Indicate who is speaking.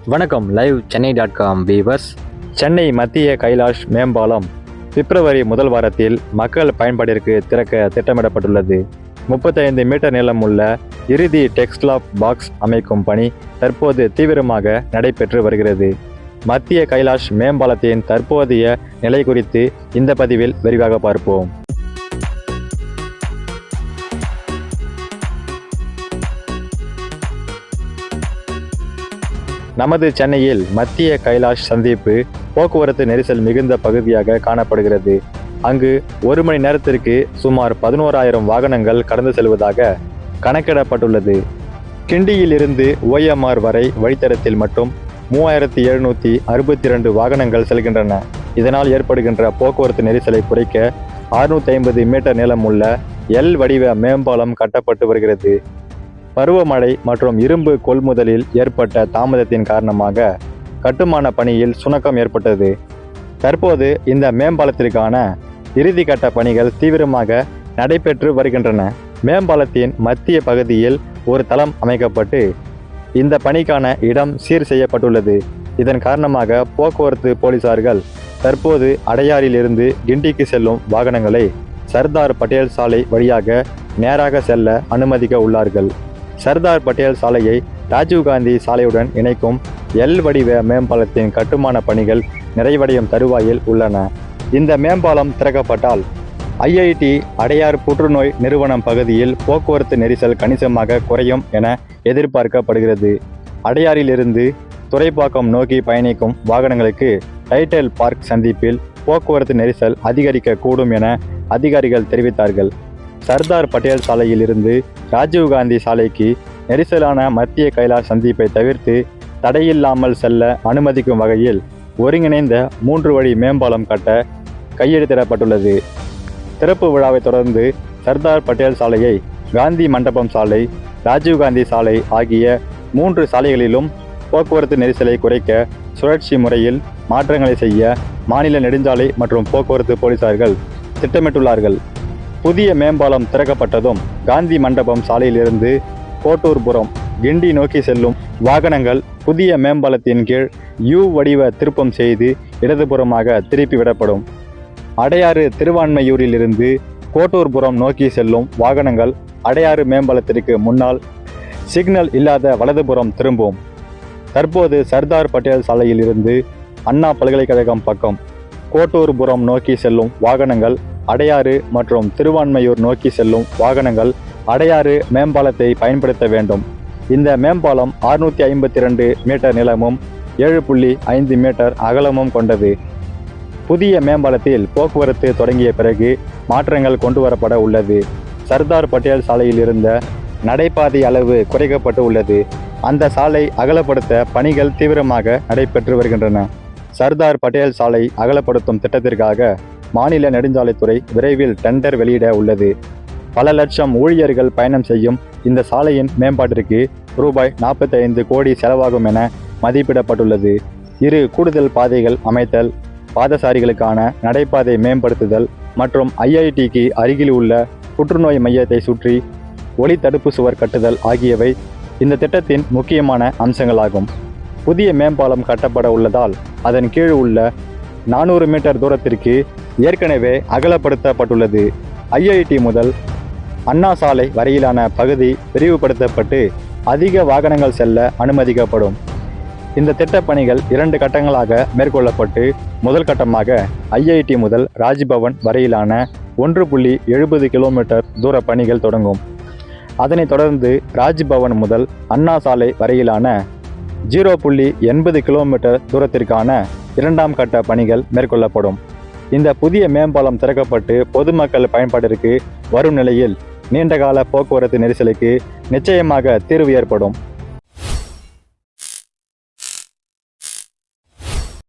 Speaker 1: வணக்கம். Live சென்னை.com viewers. Chennai மத்திய கைலாஷ் மேம்பாலம் பிப்ரவரி முதல் வாரத்தில் மக்கள் பயன்பாட்டிற்கு திறக்க திட்டமிடப்பட்டுள்ளது. 35 மீட்டர் நீளமுள்ள இறுதி டெக்ஸ்லாப் பாக்ஸ் அமைக்கும் பணி தற்போது தீவிரமாக நடைபெற்று வருகிறது. மத்திய கைலாஷ் மேம்பாலத்தின் தற்போதைய நிலை குறித்து இந்த பதிவில் விரிவாக பார்ப்போம். நமது சென்னையில் மத்திய கைலாஷ் சந்திப்பு போக்குவரத்து நெரிசல் மிகுந்த பகுதியாக காணப்படுகிறது. அங்கு ஒரு மணி நேரத்திற்கு சுமார் 11,000 வாகனங்கள் கடந்து செல்வதாக கணக்கிடப்பட்டுள்ளது. கிண்டியில் இருந்து OMR வரை வழித்தடத்தில் மட்டும் 3,762 வாகனங்கள் செல்கின்றன. இதனால் ஏற்படுகின்ற போக்குவரத்து நெரிசலை குறைக்க 650 மீட்டர் நீளமுள்ள எல் வடிவ மேம்பாலம் கட்டப்பட்டு வருகிறது. பருவமழை மற்றும் இரும்பு கொள்முதலில் ஏற்பட்ட தாமதத்தின் காரணமாக கட்டுமான பணியில் சுணக்கம் ஏற்பட்டது. தற்போது இந்த மேம்பாலத்திற்கான இறுதிக்கட்ட பணிகள் தீவிரமாக நடைபெற்று வருகின்றன. மேம்பாலத்தின் மத்திய பகுதியில் ஒரு தளம் அமைக்கப்பட்டு இந்த பணிக்கான இடம் சீர் செய்யப்பட்டுள்ளது. இதன் காரணமாக போக்குவரத்து போலீசார்கள் தற்போது அடையாறில் இருந்து கிண்டிக்கு செல்லும் வாகனங்களை சர்தார் பட்டேல் சாலை வழியாக நேராக செல்ல அனுமதிக்க உள்ளார்கள். சர்தார் பட்டேல் சாலையை ராஜீவ்காந்தி சாலையுடன் இணைக்கும் எல் வடிவ மேம்பாலத்தின் கட்டுமான பணிகள் நிறைவடையும் தருவாயில் உள்ளன. இந்த மேம்பாலம் திறக்கப்பட்டால் IIT அடையார் புற்றுநோய் நிறுவனம் பகுதியில் போக்குவரத்து நெரிசல் கணிசமாக குறையும் என எதிர்பார்க்கப்படுகிறது. அடையாறிலிருந்து துறைப்பாக்கம் நோக்கி பயணிக்கும் வாகனங்களுக்கு டைட்டல் பார்க் சந்திப்பில் போக்குவரத்து நெரிசல் அதிகரிக்க கூடும் என அதிகாரிகள் தெரிவித்தார்கள். சர்தார் பட்டேல் சாலையில் இருந்து ராஜீவ்காந்தி சாலைக்கு நெரிசலான மத்திய கைலாஷ் சந்திப்பை தவிர்த்து தடையில்லாமல் செல்ல அனுமதிக்கும் வகையில் ஒருங்கிணைந்த 3 வழி மேம்பாலம் கட்ட கையெழுத்திடப்பட்டுள்ளது. திறப்பு விழாவை தொடர்ந்து சர்தார் பட்டேல் சாலையை காந்தி மண்டபம் சாலை, ராஜீவ்காந்தி சாலை ஆகிய 3 சாலைகளிலும் போக்குவரத்து நெரிசலை குறைக்க சுழற்சி முறையில் மாற்றங்களை செய்ய மாநில நெடுஞ்சாலை மற்றும் போக்குவரத்து போலீசார்கள் திட்டமிட்டுள்ளார்கள். புதிய மேம்பாலம் திறக்கப்பட்டதும் காந்தி மண்டபம் சாலையிலிருந்து கோட்டூர்புரம் கிண்டி நோக்கி செல்லும் வாகனங்கள் புதிய மேம்பாலத்தின் கீழ் U வடிவ திருப்பம் செய்து இடதுபுறமாக திருப்பி விடப்படும். அடையாறு திருவான்மையூரிலிருந்து கோட்டூர்புரம் நோக்கி செல்லும் வாகனங்கள் அடையாறு மேம்பாலத்திற்கு முன்னால் சிக்னல் இல்லாத வலதுபுறம் திரும்பும். தற்போது சர்தார் பட்டேல் சாலையில் இருந்து அண்ணா பல்கலைக்கழகம் பக்கம் கோட்டூர்புரம் நோக்கி செல்லும் வாகனங்கள் அடையாறு மற்றும் திருவான்மையூர் நோக்கி செல்லும் வாகனங்கள் அடையாறு மேம்பாலத்தை பயன்படுத்த வேண்டும். இந்த மேம்பாலம் 652 மீட்டர் நீளமும் 7.5 மீட்டர் அகலமும் கொண்டது. புதிய மேம்பாலத்தில் போக்குவரத்து தொடங்கிய பிறகு மாற்றங்கள் கொண்டு வரப்பட உள்ளது. சர்தார் பட்டேல் சாலையில் இருந்த நடைபாதை அளவு குறைக்கப்பட்டு உள்ளது. அந்த சாலை அகலப்படுத்த பணிகள் தீவிரமாக நடைபெற்று வருகின்றன. சர்தார் பட்டேல் சாலை அகலப்படுத்தும் திட்டத்திற்காக மாநில நெடுஞ்சாலைத்துறை விரைவில் டெண்டர் வெளியிட உள்ளது. பல லட்சம் ஊழியர்கள் பயணம் செய்யும் இந்த சாலையின் மேம்பாட்டிற்கு ரூபாய் 45 கோடி செலவாகும் என மதிப்பிடப்பட்டுள்ளது. 2 கூடுதல் பாதைகள் அமைத்தல், பாதசாரிகளுக்கான நடைபாதை மேம்படுத்துதல் மற்றும் IITக்கு அருகில் உள்ள புற்றுநோய் மையத்தை சுற்றி ஒளி தடுப்பு சுவர் கட்டுதல் ஆகியவை இந்த திட்டத்தின் முக்கியமான அம்சங்களாகும். புதிய மேம்பாலம் கட்டப்பட உள்ளதால் அதன் கீழ் உள்ள 400 மீட்டர் தூரத்திற்கு ஏற்கனவே அகலப்படுத்தப்பட்டுள்ளது. IIT முதல் அண்ணா சாலை வரையிலான பகுதி விரிவுபடுத்தப்பட்டு அதிக வாகனங்கள் செல்ல அனுமதிக்கப்படும். இந்த திட்டப்பணிகள் 2 கட்டங்களாக மேற்கொள்ளப்பட்டு முதல் கட்டமாக IIT முதல் ராஜ்பவன் வரையிலான 1.70 கிலோமீட்டர் தூர பணிகள் தொடங்கும். அதனைத் தொடர்ந்து ராஜ்பவன் முதல் அண்ணா சாலை வரையிலான 0.80 கிலோமீட்டர் தூரத்திற்கான 2ஆம் கட்ட பணிகள் மேற்கொள்ளப்படும். இந்த புதிய மேம்பாலம் திறக்கப்பட்டு பொதுமக்கள் பயன்பாட்டிற்கு வரும் நிலையில் நீண்டகால போக்குவரத்து நெரிசலுக்கு நிச்சயமாக தீர்வு ஏற்படும்.